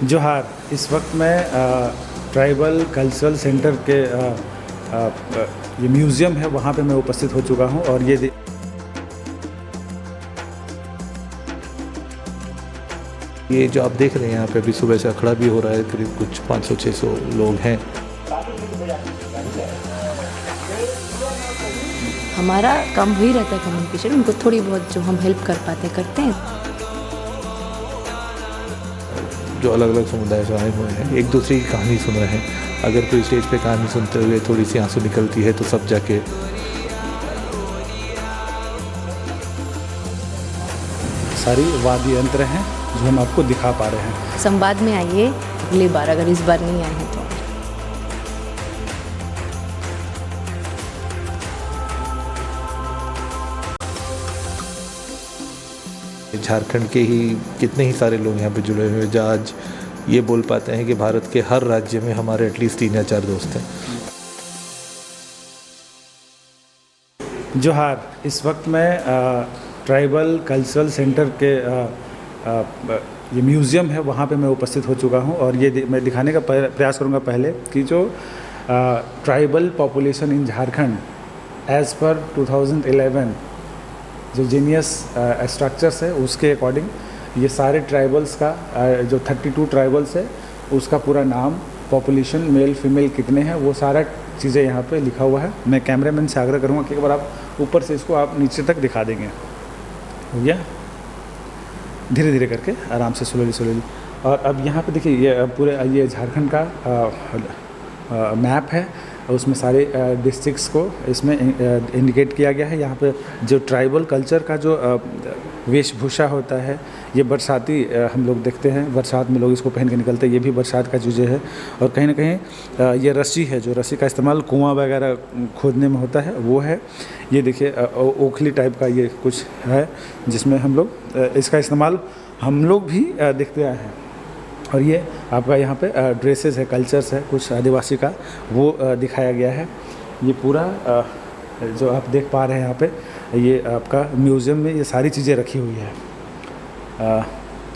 जोहार। इस वक्त मैं ट्राइबल कल्चरल सेंटर के ये म्यूज़ियम है, वहाँ पे मैं उपस्थित हो चुका हूँ और ये जो आप देख रहे हैं यहाँ पे अभी सुबह से अखड़ा भी हो रहा है, करीब कुछ 500-600 लोग हैं। हमारा काम वही रहता है कम्युनिकेशन, उनको थोड़ी बहुत जो हम हेल्प कर पाते करते हैं। जो अलग अलग समुदाय से आए हुए हैं एक दूसरे की कहानी सुन रहे हैं। अगर कोई स्टेज पे कहानी सुनते हुए थोड़ी सी आंसू निकलती है तो सब जाके सारी वाद्य यंत्र हैं जो हम आपको दिखा पा रहे हैं। संवाद में आइए अगली बार, अगर इस बार नहीं आए हैं तो। झारखंड के ही कितने ही सारे लोग यहाँ पे जुड़े हुए हैं जो आज ये बोल पाते हैं कि भारत के हर राज्य में हमारे एटलीस्ट 3 या 4 दोस्त हैं। जोहार। इस वक्त मैं ट्राइबल कल्चरल सेंटर के ये म्यूज़ियम है, वहाँ पे मैं उपस्थित हो चुका हूँ और ये मैं दिखाने का प्रयास करूँगा पहले कि जो tribal population in Jharkhand as per 2011 जो जीनियस स्ट्रक्चर्स है उसके अकॉर्डिंग ये सारे ट्राइबल्स का जो 32 ट्राइबल्स है उसका पूरा नाम, पॉपुलेशन, मेल फीमेल कितने हैं, वो सारा चीज़ें यहाँ पे लिखा हुआ है। मैं कैमरामैन से आग्रह करूँगा कि एक बार आप ऊपर से इसको आप नीचे तक दिखा देंगे। हो गया? धीरे धीरे करके, आराम से, स्लोली। और अब यहाँ पे देखिए ये पूरे ये झारखंड का मैप है, उसमें सारे डिस्ट्रिक्ट्स को इसमें इंडिकेट किया गया है। यहाँ पे जो ट्राइबल कल्चर का जो वेशभूषा होता है, ये बरसाती हम लोग देखते हैं, बरसात में लोग इसको पहन के निकलते हैं, ये भी बरसात का चीज़ें है। और कहीं ना कहीं ये रस्सी है, जो रस्सी का इस्तेमाल कुआं वगैरह खोदने में होता है, वो है। ये देखिए ओखली टाइप का ये कुछ है जिसमें हम लोग इसका इस्तेमाल हम लोग भी देखते आए हैं। और ये आपका यहाँ पे ड्रेसेस है, कल्चर्स है कुछ आदिवासी का, वो दिखाया गया है। ये पूरा जो आप देख पा रहे हैं यहाँ पे, ये आपका म्यूज़ियम में ये सारी चीज़ें रखी हुई है,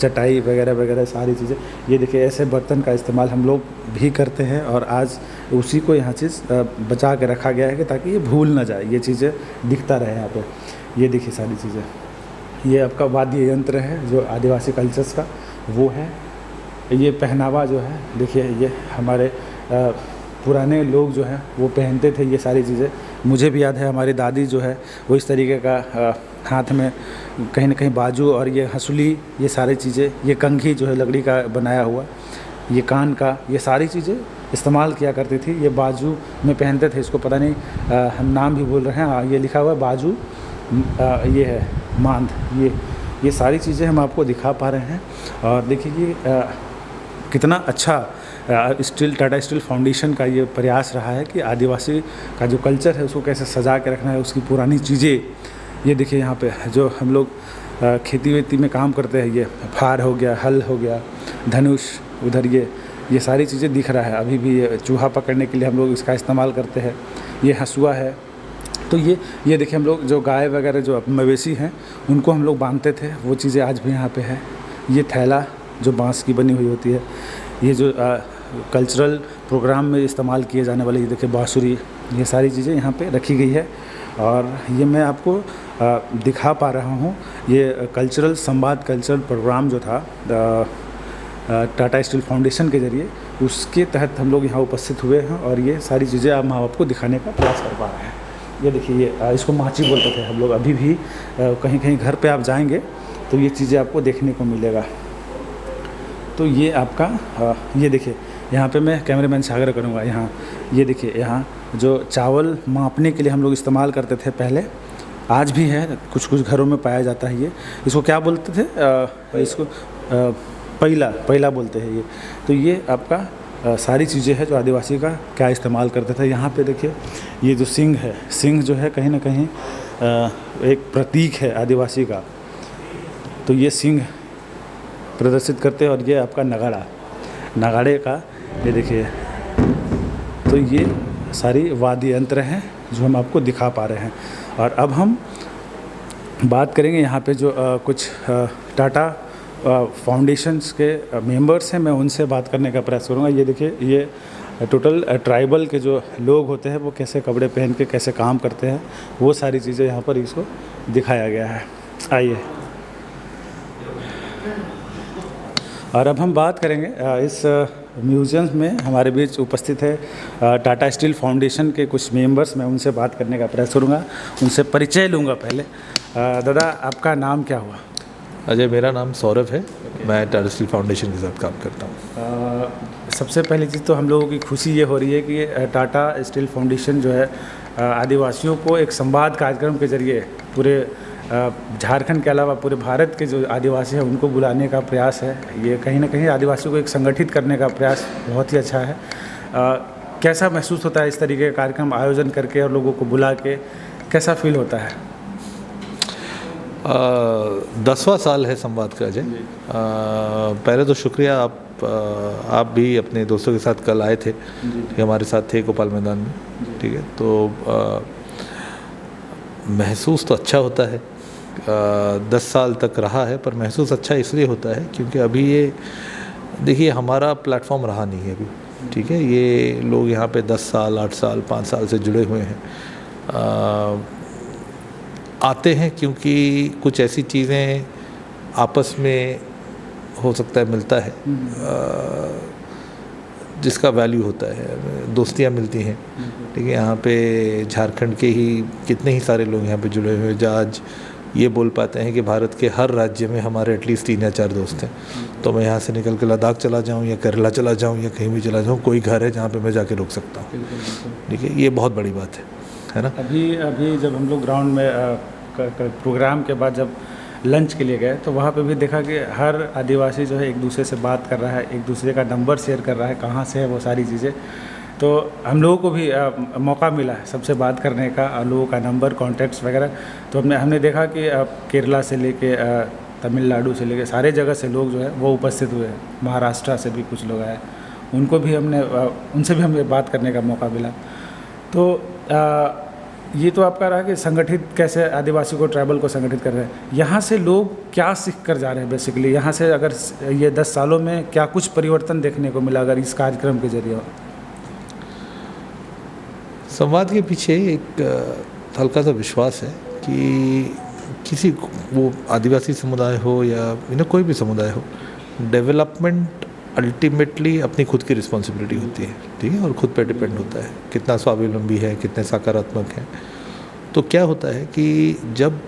चटाई वगैरह वगैरह सारी चीज़ें। ये देखिए ऐसे बर्तन का इस्तेमाल हम लोग भी करते हैं और आज उसी को यहाँ चीज़ बचा के रखा गया है कि ताकि ये भूल ना जाए, ये चीज़ें दिखता रहे यहाँ पे। ये देखिए सारी चीज़ें, ये आपका वाद्य यंत्र है जो आदिवासी कल्चर्स का वो है। ये पहनावा जो है देखिए, ये हमारे पुराने लोग जो हैं वो पहनते थे ये सारी चीज़ें। मुझे भी याद है हमारी दादी जो है वो इस तरीके का हाथ में कहीं ना कहीं बाजू और ये हंसुली, ये सारी चीज़ें, ये कंघी जो है लकड़ी का बनाया हुआ, ये कान का, ये सारी चीज़ें इस्तेमाल किया करती थी। ये बाजू में पहनते थे, इसको पता नहीं हम नाम भी भूल रहे हैं, ये लिखा हुआ है बाजू, ये है मांद, ये सारी चीज़ें हम आपको दिखा पा रहे हैं। और देखिए कितना अच्छा स्टील, टाटा स्टील फाउंडेशन का ये प्रयास रहा है कि आदिवासी का जो कल्चर है उसको कैसे सजा के रखना है, उसकी पुरानी चीज़ें। ये देखिए यहाँ पे जो हम लोग खेती वेती में काम करते हैं, ये फार हो गया, हल हो गया, धनुष, उधर ये सारी चीज़ें दिख रहा है। अभी भी ये चूहा पकड़ने के लिए हम लोग इसका इस्तेमाल करते हैं। ये हंसुआ है। तो ये देखिए हम लोग जो गाय वगैरह जो मवेशी हैं उनको हम लोग बांधते थे, वो चीज़ें आज भी यहाँ पे है। ये थैला जो बांस की बनी हुई होती है, ये जो कल्चरल प्रोग्राम में इस्तेमाल किए जाने वाले, ये देखिए बांसुरी, ये सारी चीज़ें यहाँ पे रखी गई है। और ये मैं आपको दिखा पा रहा हूँ, ये कल्चरल संवाद कल्चरल प्रोग्राम जो था टाटा स्टील फाउंडेशन के ज़रिए, उसके तहत हम लोग यहाँ उपस्थित हुए हैं और ये सारी चीज़ें हम आपको दिखाने का प्रयास कर पा रहे हैं। ये देखिए, ये इसको माची बोलते थे हम लोग। अभी भी कहीं कहीं घर पे आप जाएंगे तो ये चीज़ें आपको देखने को मिलेगा। तो ये आपका ये देखिए, यहाँ पे मैं कैमरामैन से आग्रह करूँगा, यहाँ ये देखिए, यहाँ जो चावल मापने के लिए हम लोग इस्तेमाल करते थे पहले, आज भी है, कुछ घरों में पाया जाता है। ये इसको क्या बोलते थे, इसको पैला बोलते हैं ये। तो ये आपका सारी चीज़ें हैं जो आदिवासी का क्या इस्तेमाल करते थे। यहाँ पे देखिए ये जो सिंह है, सिंह जो है कहीं ना कहीं एक प्रतीक है आदिवासी का। तो ये सिंह प्रदर्शित करते हैं। और ये आपका नगाड़े का ये देखिए, तो ये सारी वाद्य यंत्र हैं जो हम आपको दिखा पा रहे हैं। और अब हम बात करेंगे यहाँ पे जो कुछ टाटा फाउंडेशंस के मेंबर्स हैं, मैं उनसे बात करने का प्रयास करूँगा। ये देखिए, ये टोटल ट्राइबल के जो लोग होते हैं वो कैसे कपड़े पहन के कैसे काम करते हैं, वो सारी चीज़ें यहाँ पर इसको दिखाया गया है। आइए, और अब हम बात करेंगे इस म्यूज़ियम में हमारे बीच उपस्थित है टाटा स्टील फाउंडेशन के कुछ मेंबर्स। मैं उनसे बात करने का प्रयास करूँगा, उनसे परिचय लूँगा। पहले दादा, आपका नाम क्या हुआ? अजय, मेरा नाम सौरभ है। मैं टाटा स्टील फाउंडेशन के साथ काम करता हूँ। सबसे पहली चीज़ तो हम लोगों की खुशी ये हो रही है कि टाटा स्टील फाउंडेशन जो है आदिवासियों को एक संवाद कार्यक्रम के जरिए पूरे झारखंड के अलावा पूरे भारत के जो आदिवासी हैं उनको बुलाने का प्रयास है। ये कहीं ना कहीं आदिवासियों को एक संगठित करने का प्रयास बहुत ही अच्छा है। कैसा महसूस होता है इस तरीके का कार्यक्रम आयोजन करके और लोगों को बुला के, कैसा फील होता है? 10वां साल है संवाद का अजय। पहले तो शुक्रिया, आप भी अपने दोस्तों के साथ कल आए थे, हमारे साथ थे गोपाल मैदान में। ठीक है, तो महसूस तो अच्छा होता है। 10 साल तक रहा है, पर महसूस अच्छा इसलिए होता है क्योंकि अभी ये देखिए हमारा प्लेटफॉर्म रहा नहीं है अभी। ठीक है, ये लोग यहाँ पे 10 साल 8 साल 5 साल से जुड़े हुए हैं। आते हैं क्योंकि कुछ ऐसी चीज़ें आपस में हो सकता है मिलता है जिसका वैल्यू होता है, दोस्तियाँ मिलती हैं। ठीक है, यहाँ पे झारखंड के ही कितने ही सारे लोग यहाँ पे जुड़े हुए हैं जो आज ये बोल पाते हैं कि भारत के हर राज्य में हमारे एटलीस्ट 3 या 4 दोस्त हैं। तो मैं यहाँ से निकल के लद्दाख चला जाऊँ या केरला चला जाऊँ या कहीं भी चला जाऊँ, कोई घर है जहाँ पे मैं जाके रुक सकता हूँ। ठीक है, ये बहुत बड़ी बात है ना। अभी जब हम लोग ग्राउंड में प्रोग्राम के बाद जब लंच के लिए गए तो वहाँ पे भी देखा कि हर आदिवासी जो है एक दूसरे से बात कर रहा है, एक दूसरे का नंबर शेयर कर रहा है, कहाँ से है वो सारी चीज़ें। तो हम लोगों को भी मौका मिला है सबसे बात करने का, लोगों का नंबर, कॉन्टैक्ट्स वगैरह। तो हमने देखा कि केरला से लेके तमिलनाडु से लेके सारे जगह से लोग जो है वो उपस्थित हुए हैं। महाराष्ट्र से भी कुछ लोग आए, उनको भी उनसे भी हमें बात करने का मौका मिला। तो ये तो आपका रहा कि संगठित कैसे आदिवासी को, ट्राइबल को संगठित कर रहे हैं। यहाँ से लोग क्या सीख कर जा रहे हैं बेसिकली? यहाँ से अगर ये 10 सालों में क्या कुछ परिवर्तन देखने को मिला अगर इस कार्यक्रम के जरिए? संवाद के पीछे एक हल्का सा विश्वास है कि किसी वो आदिवासी समुदाय हो या कोई भी समुदाय हो, डेवलपमेंट अल्टीमेटली अपनी खुद की रिस्पॉन्सिबिलिटी होती है। ठीक है, और खुद पे डिपेंड होता है कितना स्वावलंबी है, कितने सकारात्मक है। तो क्या होता है कि जब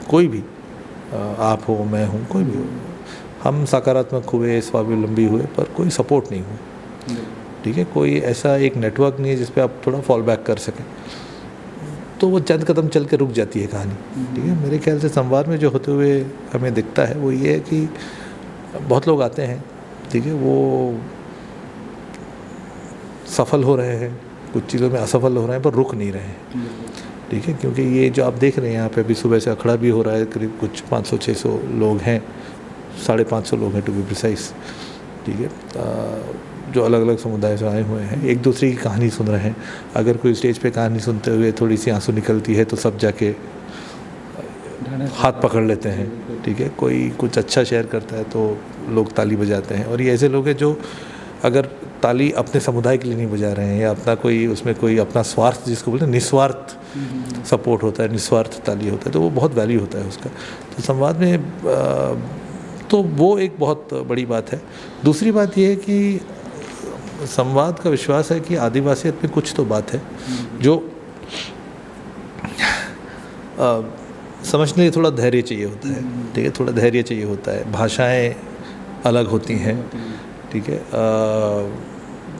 कोई भी आप हो, मैं हूँ, कोई भी हो, हम सकारात्मक हुए, स्वावलंबी हुए, पर कोई सपोर्ट नहीं हुआ। ठीक है, कोई ऐसा एक नेटवर्क नहीं है जिस पे आप थोड़ा फॉल बैक कर सकें, तो वो चंद कदम चल के रुक जाती है कहानी। ठीक है, मेरे ख्याल से संवाद में जो होते हुए हमें दिखता है वो ये है कि बहुत लोग आते हैं, ठीक है, वो सफल हो रहे हैं, कुछ चीज़ों में असफल हो रहे हैं, पर रुक नहीं रहे हैं। ठीक है, क्योंकि ये जो आप देख रहे हैं यहाँ पे अभी सुबह से अखड़ा भी हो रहा है, करीब कुछ 500-600 लोग हैं, 550 लोग हैं टू बी प्रिसाइज। ठीक है, जो अलग अलग समुदाय से आए हुए हैं, एक दूसरे की कहानी सुन रहे हैं। अगर कोई स्टेज पे कहानी सुनते हुए थोड़ी सी आंसू निकलती है तो सब जाके हाथ पकड़ लेते हैं। ठीक है, कोई कुछ अच्छा शेयर करता है तो लोग ताली बजाते हैं। और ये ऐसे लोग हैं जो अगर ताली अपने समुदाय के लिए नहीं बजा रहे हैं या अपना कोई उसमें कोई अपना स्वार्थ, जिसको बोलते हैं निस्वार्थ सपोर्ट होता है, निस्वार्थ ताली होता है, तो वो बहुत वैल्यू होता है उसका। तो संवाद में तो वो एक बहुत बड़ी बात है। दूसरी बात ये है कि संवाद का विश्वास है कि आदिवासियत में कुछ तो बात है जो समझने लिए थोड़ा धैर्य चाहिए होता है। ठीक है, थोड़ा धैर्य चाहिए होता है। भाषाएं अलग होती हैं, ठीक है,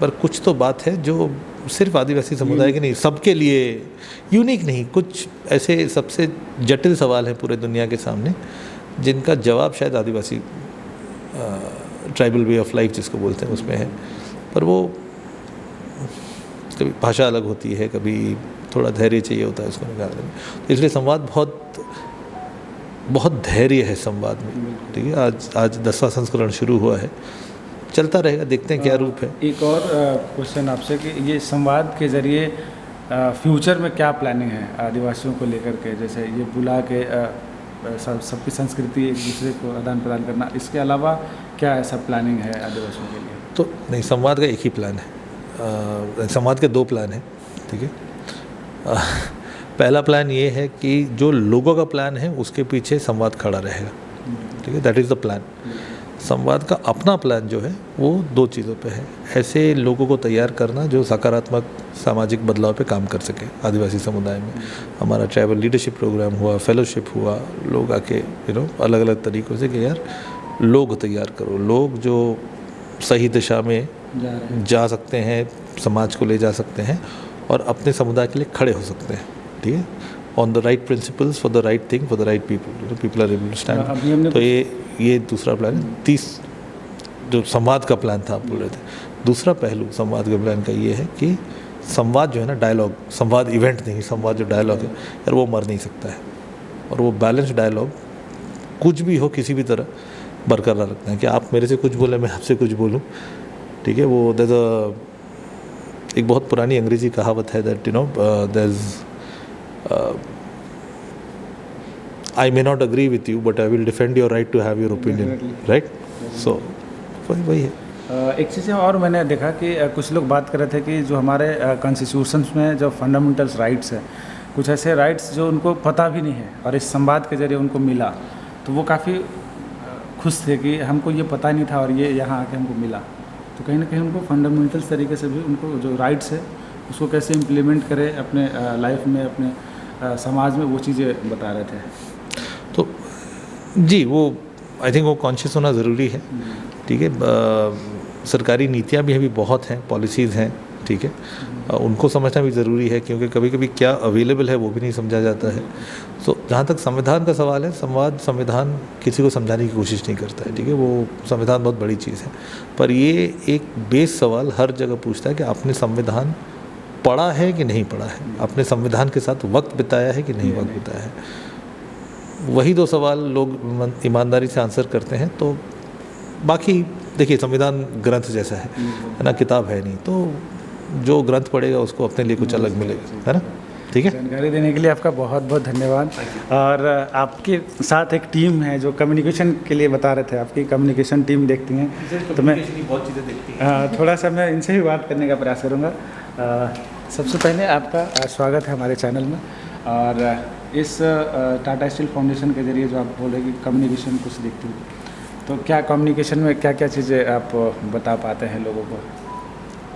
पर कुछ तो बात है जो सिर्फ आदिवासी समुदाय के नहीं, सबके लिए यूनिक नहीं। कुछ ऐसे सबसे जटिल सवाल हैं पूरे दुनिया के सामने जिनका जवाब शायद आदिवासी ट्राइबल वे ऑफ लाइफ जिसको बोलते हैं उसमें है, पर वो कभी भाषा अलग होती है, कभी थोड़ा धैर्य चाहिए होता है उसको निकालने में। तो इसलिए संवाद बहुत धैर्य है संवाद में। ठीक है, आज 10वां संस्करण शुरू हुआ है, चलता रहेगा, देखते हैं क्या रूप है। एक और क्वेश्चन आपसे कि ये संवाद के जरिए फ्यूचर में क्या प्लानिंग है आदिवासियों को लेकर के? जैसे ये बुला के सबकी संस्कृति एक दूसरे को आदान प्रदान करना, इसके अलावा क्या ऐसा प्लानिंग है आदिवासियों के लिए? तो नहीं, संवाद का एक ही प्लान है। संवाद के 2 प्लान हैं, ठीक है। पहला प्लान ये है कि जो लोगों का प्लान है उसके पीछे संवाद खड़ा रहेगा, ठीक है, दैट इज़ द प्लान। संवाद का अपना प्लान जो है वो 2 चीज़ों पे है। ऐसे लोगों को तैयार करना जो सकारात्मक सामाजिक बदलाव पे काम कर सके आदिवासी समुदाय में। हमारा ट्राइबल लीडरशिप प्रोग्राम हुआ, फेलोशिप हुआ, लोग आके अलग अलग तरीक़ों से कि यार लोग तैयार करो, लोग जो सही दिशा में जा सकते हैं, समाज को ले जा सकते हैं और अपने समुदाय के लिए खड़े हो सकते हैं, ठीक है, on the right principles for the right thing for the right people, people are able to stand. तो ये दूसरा प्लान है। जो संवाद का प्लान था आप बोल रहे थे, दूसरा पहलू संवाद के प्लान का ये है कि संवाद जो है ना, डायलॉग, संवाद इवेंट नहीं, संवाद जो डायलॉग है यार वो मर नहीं सकता है। और वो बैलेंस डायलॉग कुछ भी हो किसी भी तरह बरकरार रखना है कि आप मेरे से कुछ बोले, मैं आपसे कुछ बोलूँ, ठीक है। वो एक बहुत पुरानी अंग्रेजी कहावत है that there is I may not agree with you, but I will defend your right to have your opinion, right? So, वही है। एक चीज़ और मैंने देखा कि कुछ लोग बात कर रहे थे कि जो हमारे कॉन्स्टिट्यूशंस में जो फंडामेंटल्स राइट्स है, कुछ ऐसे राइट्स जो उनको पता भी नहीं है और इस संवाद के जरिए उनको मिला, तो वो काफ़ी खुश थे कि हमको ये पता नहीं था और ये यहाँ आके हमको मिला। तो कहीं ना कहीं उनको फंडामेंटल्स तरीके से भी उनको जो राइट्स है उसको कैसे इम्प्लीमेंट करें अपने लाइफ में, अपने समाज में, वो चीज़ें बता रहे थे। तो जी, वो आई थिंक वो कॉन्शियस होना ज़रूरी है, ठीक है। सरकारी नीतियाँ भी अभी बहुत हैं, पॉलिसीज़ हैं, ठीक है, उनको समझना भी ज़रूरी है क्योंकि कभी कभी क्या अवेलेबल है वो भी नहीं समझा जाता है। तो जहाँ तक संविधान का सवाल है, संविधान किसी को समझाने की कोशिश नहीं करता है, ठीक है, वो संविधान बहुत बड़ी चीज़ है। पर ये एक बेस सवाल हर जगह पूछता है कि आपने संविधान पढ़ा है कि नहीं पढ़ा है, आपने संविधान के साथ वक्त बिताया है कि नहीं वक्त बिताया है। वही 2 सवाल लोग ईमानदारी से आंसर करते हैं। तो बाकी देखिए, संविधान ग्रंथ जैसा है ना, किताब है नहीं, तो जो ग्रंथ पढ़ेगा उसको अपने लिए कुछ अलग मिलेगा, है ना, ठीक है। जानकारी देने के लिए आपका बहुत बहुत धन्यवाद। और आपके साथ एक टीम है जो कम्युनिकेशन के लिए बता रहे थे, आपकी कम्युनिकेशन टीम देखती हैं, तो मैं बहुत चीज़ें देखती हैं, थोड़ा सा मैं इनसे भी बात करने का प्रयास करूँगा। सबसे पहले आपका स्वागत है हमारे चैनल में। और इस टाटा स्टील फाउंडेशन के जरिए जो आप बोले कि कम्युनिकेशन कुछ देखती हैं, तो क्या कम्युनिकेशन में क्या क्या चीज़ें आप बता पाते हैं लोगों को?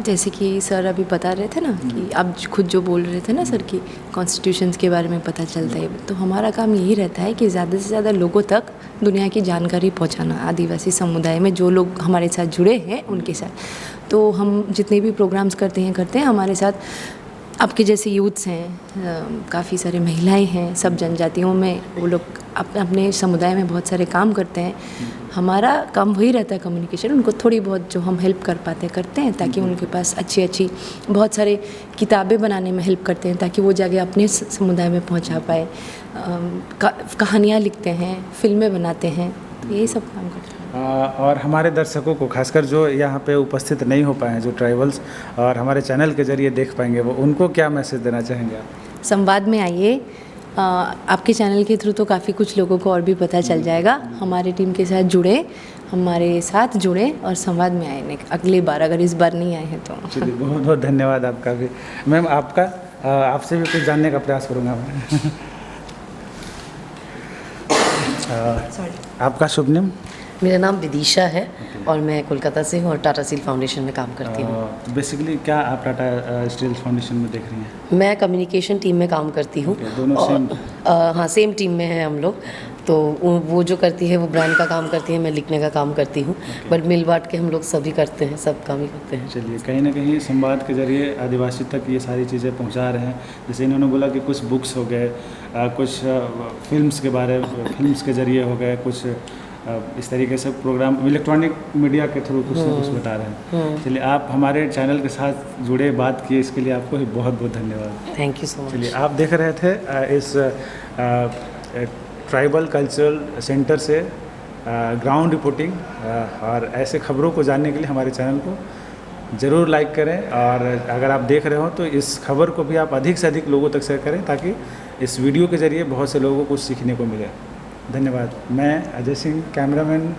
जैसे कि सर अभी बता रहे थे ना कि आप खुद जो बोल रहे थे ना सर कि कॉन्स्टिट्यूशंस के बारे में पता चलता है, तो हमारा काम यही रहता है कि ज़्यादा से ज़्यादा लोगों तक दुनिया की जानकारी पहुंचाना, आदिवासी समुदाय में जो लोग हमारे साथ जुड़े हैं उनके साथ। तो हम जितने भी प्रोग्राम्स करते हैं हमारे साथ आपके जैसे यूथ्स हैं, काफ़ी सारे महिलाएं हैं, सब जनजातियों में वो लोग अपने समुदाय में बहुत सारे काम करते हैं। हमारा काम वही रहता है कम्युनिकेशन, उनको थोड़ी बहुत जो हम हेल्प कर पाते करते हैं, ताकि उनके पास अच्छी बहुत सारे किताबें बनाने में हेल्प करते हैं ताकि वो जाके अपने समुदाय में पहुंचा पाए। कहानियाँ लिखते हैं, फिल्में बनाते हैं, यही सब काम करते हैं। और हमारे दर्शकों को, खासकर जो यहाँ पे उपस्थित नहीं हो पाए हैं, जो ट्राइबल्स और हमारे चैनल के जरिए देख पाएंगे, वो उनको क्या मैसेज देना चाहेंगे आप? संवाद में आइए, आपके चैनल के थ्रू तो काफ़ी कुछ लोगों को और भी पता चल जाएगा। हमारी टीम के साथ जुड़े, हमारे साथ जुड़े और संवाद में आए अगली बार, अगर इस बार नहीं आए हैं तो। चलिए, बहुत बहुत धन्यवाद आपका भी। मैम, आपसे भी कुछ जानने का प्रयास करूँगा मैं। आपका शुभ नाम? मेरा नाम विदिशा है और मैं कोलकाता से हूँ और टाटा स्टील फाउंडेशन में काम करती हूँ। बेसिकली क्या आप टाटा स्टील फाउंडेशन में देख रही हैं? मैं कम्युनिकेशन टीम में काम करती हूँ। दोनों सेम? हाँ, सेम टीम में हैं हम लोग। तो वो जो करती है वो ब्रांड का काम करती है, मैं लिखने का काम करती हूँ। बट मिल बांट के हम लोग सभी करते हैं, सब काम ही करते हैं। चलिए, कहीं ना कहीं संवाद के जरिए आदिवासी तक ये सारी चीज़ें पहुँचा रहे हैं। जैसे इन्होंने बोला कि कुछ बुक्स हो गए, कुछ फिल्म्स के जरिए हो गए, कुछ इस तरीके से प्रोग्राम इलेक्ट्रॉनिक मीडिया के थ्रू कुछ ना कुछ बता रहे हैं। चलिए, आप हमारे चैनल के साथ जुड़े, बात किए, इसके लिए आपको बहुत बहुत धन्यवाद। Thank you so much. चलिए, आप देख रहे थे इस ट्राइबल कल्चरल सेंटर से ग्राउंड रिपोर्टिंग। और ऐसे खबरों को जानने के लिए हमारे चैनल को ज़रूर लाइक करें, और अगर आप देख रहे हो तो इस खबर को भी आप अधिक से अधिक लोगों तक शेयर करें ताकि इस वीडियो के ज़रिए बहुत से लोगों को सीखने को मिले। धन्यवाद। मैं अजय सिंह, कैमरामैन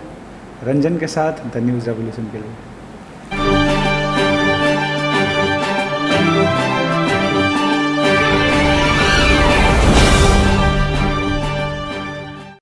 रंजन के साथ द न्यूज़ रेवोल्यूशन के लिए।